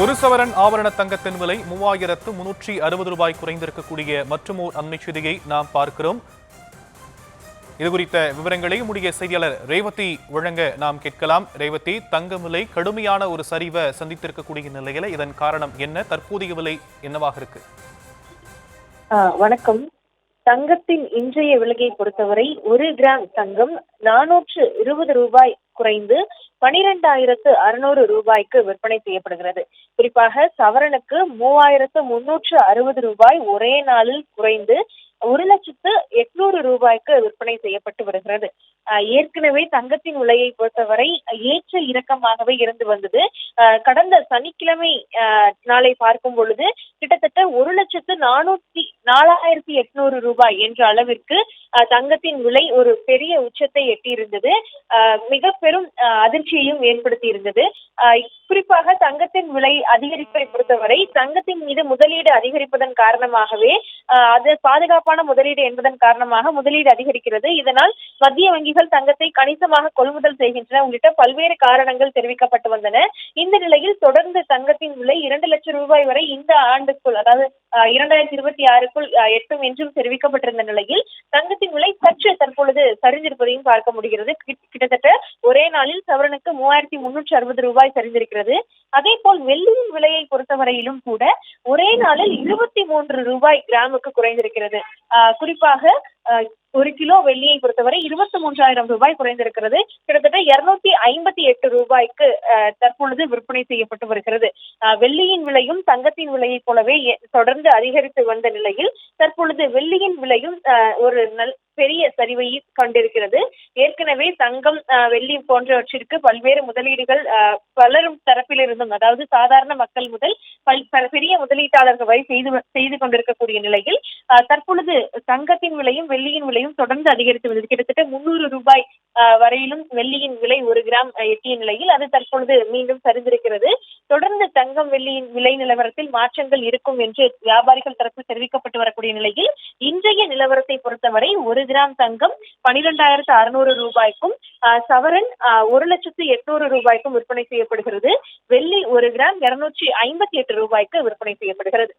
ஒரு சவரன் ஆபரண தங்கத்தின் விலை 3360 ரூபாய் குறைந்திருக்கக்கூடிய மற்றுமோர் அண்மை செய்தியை நாம் பார்க்கிறோம். இதுகுறித்த விவரங்களை நம்முடைய செய்தியாளர் ரேவதி வழங்க நாம் கேட்கலாம். ரேவதி, தங்க விலை கடுமையான ஒரு சரிவை சந்தித்திருக்கக்கூடிய நிலையில இதன் காரணம் என்ன? தற்போதைய விலை என்னவாக இருக்கு? வணக்கம். தங்கத்தின் இன்றைய விலையை பொறுத்தவரை 1 கிராம் தங்கம் 420 ரூபாய் குறைந்து 12,600 ரூபாய்க்கு விற்பனை செய்யப்படுகிறது. குறிப்பாக சவரனுக்கு 3,360 ரூபாய் ஒரே நாளில் குறைந்து 1,08,000 ரூபாய்க்கு விற்பனை செய்யப்பட்டு வருகிறது. ஏற்கனவே தங்கத்தின் விலையை பொறுத்தவரை ஏற்ற இறக்கமாகவே இருந்து வந்தது. கடந்த சனிக்கிழமை நாளை பார்க்கும் பொழுது கிட்டத்தட்ட 1,04,800 ரூபாய் என்ற அளவிற்கு தங்கத்தின் விலை ஒரு பெரிய உச்சத்தை எட்டியிருந்தது. மிக பெரும் அதிர்ச்சியையும் ஏற்படுத்தி இருந்தது. குறிப்பாக தங்கத்தின் விலை அதிகரிப்பை பொறுத்தவரை தங்கத்தின் மீது முதலீடு அதிகரிப்பதன் காரணமாகவே அது பாதுகாப்பான முதலீடு என்பதன் காரணமாக முதலீடு அதிகரிக்கிறது. இதனால் மத்திய வங்கிகள் தங்கத்தை கணிசமாக கொள்முதல் செய்கின்றன உள்ளிட்ட பல்வேறு காரணங்கள் தெரிவிக்கப்பட்டு வந்தன. இந்த நிலையில் தொடர்ந்து தங்கத்தின் விலை 2 லட்சம் ரூபாய் வரை இந்த ஆண்டுக்குள், அதாவது 2026க்குள் எட்டும் என்றும் தெரிவிக்கப்பட்டிருந்த நிலையில் தங்கத்தின் விலை சற்று தற்பொழுது சரிந்திருப்பதையும் பார்க்க முடிகிறது. கிட்டத்தட்ட ஒரே நாளில் சவரனுக்கு 3,360 ரூபாய் சரிந்திருக்கிறது. அதே போல் வெள்ளியின் விலையை பொறுத்தவரையிலும் கூட ஒரே நாளில் 23 ரூபாய் கிராமுக்கு குறைந்திருக்கிறது. குறிப்பாக 1 கிலோ வெள்ளியை பொறுத்தவரை 23,000 ரூபாய் குறைந்திருக்கிறது. கிட்டத்தட்ட 258 ரூபாய்க்கு தற்பொழுது விற்பனை செய்யப்பட்டு வருகிறது. வெள்ளியின் விலையும் தங்கத்தின் விலையை போலவே தொடர்ந்து அதிகரித்து வந்த நிலையில் தற்பொழுது வெள்ளியின் விலையும் ஒரு பெரிய சரிவை கொண்டிருக்கிறது. ஏற்கனவே தங்கம், வெள்ளி போன்றவற்றிற்கு பல்வேறு முதலீடுகள் பலரும் தரப்பிலிருந்தும், அதாவது சாதாரண மக்கள் முதல் பெரிய முதலீட்டாளர்கள் வரை செய்து கொண்டிருக்கக்கூடிய நிலையில் தற்பொழுது தங்கத்தின் விலையும் வெள்ளியின் விலையும் தொடர்ந்து அதிகரித்து வருகிறது. கிட்டத்தட்ட 300 ரூபாய் வரையிலும் வெள்ளியின் விலை 1 கிராம் எட்டிய நிலையில் அது தற்பொழுது மீண்டும் சரிந்திருக்கிறது. தொடர்ந்து தங்கம் வெள்ளியின் விலை நிலவரத்தில் மாற்றங்கள் இருக்கும் என்று வியாபாரிகள் தரப்பில் தெரிவிக்கப்பட்டு வரக்கூடிய நிலையில் இன்றைய நிலவரத்தை பொறுத்தவரை 1 கிராம் தங்கம் 12,600 ரூபாய்க்கும் சவரன் 1,08,000 ரூபாய்க்கும் விற்பனை செய்யப்படுகிறது. வெள்ளி 1 கிராம் 258 ரூபாய்க்கு விற்பனை செய்யப்படுகிறது.